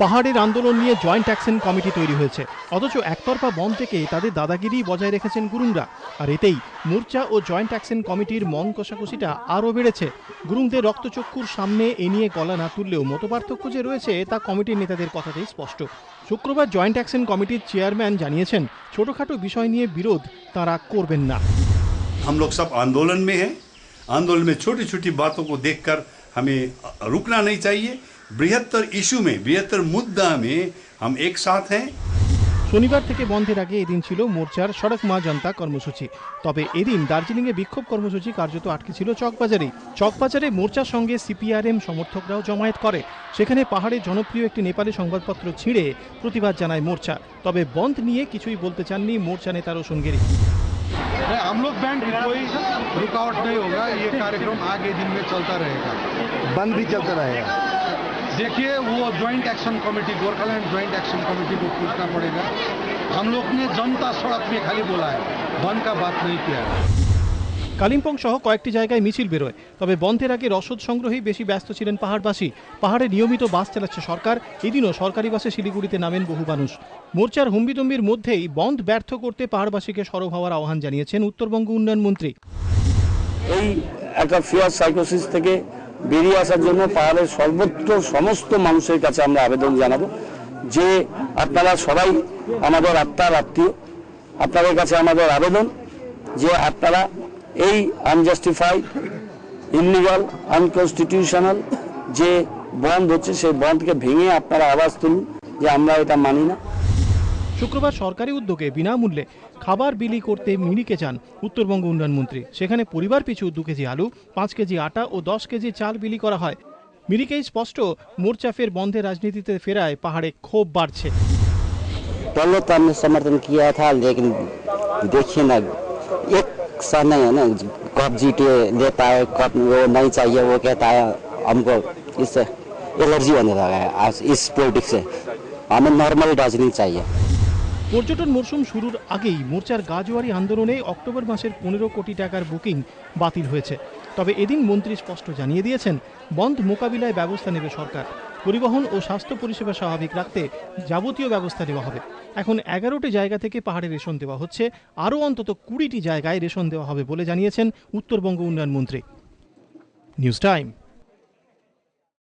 পাহাড়ের আন্দোলন নিয়ে জয়েন্ট অ্যাকশন কমিটি তৈরি হয়েছে, অথচ একতরফা বন্ধ থেকে তাদের দাদাগিরি বজায় রেখেছেন গুরুংরা। আর এতেই মোর্চা ও জয়েন্ট অ্যাকশন কমিটির মন কষাকষিটা আরও বেড়েছে। গুরুংদের রক্তচক্ষুর সামনে এ নিয়ে গলা না তুললেও মতপার্থক্য যে রয়েছে তা কমিটির নেতাদের কথাতেই স্পষ্ট। শুক্রবার জয়েন্ট অ্যাকশন কমিটির চেয়ারম্যান জানিয়েছেন, ছোটখাটো বিষয় নিয়ে বিরোধ তারা করবেন না। हम लोग सब आंदोलन में हैं। आंदोलन में छोटी छोटी बातों को देखकर हमें रुकना नहीं चाहिए। बृहत्तर इशू में, बृहत्तर मुद्दा में हम एक साथ हैं। শনিবার থেকে বন্ধের আগে এদিন ছিল মোর্চার সড়ক মা জনতা কর্মসূচি। তবে এদিন দার্জিলিংয়ে বিক্ষোভ কর্মসূচি কার্যত আটকে ছিল চকবাজারে মোর্চার সঙ্গে সিপিআরএম সমর্থকরাও জমায়েত করে। সেখানে পাহাড়ের জনপ্রিয় একটি নেপালি সংবাদপত্র ছিঁড়ে প্রতিবাদ জানায় মোর্চা। তবে বন্ধ নিয়ে কিছুই বলতে চাননি মোর্চা নেতা রোশন গিরি। हम लोग बैंड कोई रुकावट नहीं होगा, ये कार्यक्रम आगे दिन में चलता रहेगा, बंद भी चलता रहेगा। देखिए वो joint action committee, Gorkhaland joint action committee को पूछना पड़ेगा। हम लोग ने जनता सड़क में खाली बोला है, बंद का बात नहीं किया है। কালিম্পং সহ কয়েকটি জায়গায় মিছিল বেরোয়। তবে বন্ধের আগে রসদ সংগ্রহেই বেশি ব্যস্ত ছিলেন পাহাড়বাসী। পাহাড়ে নিয়মিত বাস চালাচ্ছে সরকার। এদিনও সরকারি বাসে শিলিগুড়িতে নামেন বহু মানুষ। মোর্চার হুম্বিতম্বির মধ্যেই বন্ধ ব্যর্থ করতে পাহাড়বাসীকে সরব হওয়ার আহ্বান জানিয়েছেন উত্তরবঙ্গ উন্নয়ন মন্ত্রী। এই একটা ফিয়ার সাইকোসিস থেকে বেরিয়ে আসার জন্য পাহাড়ের সর্বত্র সমস্ত মানুষের কাছে আমরা আবেদন জানাবো যে আপনারা সবাই আমাদের আত্মার আত্মীয়। আপনাদের কাছে আমাদের আবেদন যে আপনারা এই আনজাস্টিফাইড, ইনলিগাল, আনকনস্টিটিউশনাল যে বন্ধ হচ্ছে সেই বন্ধকে ভেঙে আপনারা আওয়াজ তুলুন যে আমরা এটা মানি না। শুক্রবার সরকারি উদ্যোগে বিনামূল্যে খাবার বিলি করতে মিরিকে যান উত্তরবঙ্গ উন্নয়ন মন্ত্রী। সেখানে পরিবার পিছু 2 কেজি আলু, 5 কেজি আটা ও 10 কেজি চাল বিলি করা হয়। মিরিকেই স্পষ্ট, মোর্চা ফের বন্ধের রাজনীতিতে ফেরায় পাহাড়ে ক্ষোভ বাড়ছে। पहले तो हमने समर्थन किया था, लेकिन देखिए ना, एक सा नहीं है ना, कब जीते लेता है, कब वो नहीं चाहिए, वो कहता है हमको इससे एलर्जी होने लगा है आज इस पॉलिटिक्स से। हमें नॉर्मल राजनीति चाहिए। পর্যটন মরশুম শুরুর আগেই মোর্চার গাজোয়ারি আন্দোলনে অক্টোবর মাসের 15 কোটি টাকার বুকিং বাতিল হয়েছে। তবে এদিন মন্ত্রী স্পষ্ট জানিয়ে দিয়েছেন, বন্ধ মোকাবিলায় ব্যবস্থা নেবে সরকার। পরিবহন ও স্বাস্থ্য পরিষেবা স্বাভাবিক রাখতে যাবতীয় ব্যবস্থা নেওয়া হবে। এখন 11টি জায়গা থেকে পাহাড়ে রেশন দেওয়া হচ্ছে, আরও অন্তত 20টি জায়গায় রেশন দেওয়া হবে বলে জানিয়েছেন উত্তরবঙ্গ উন্নয়ন মন্ত্রী। News time.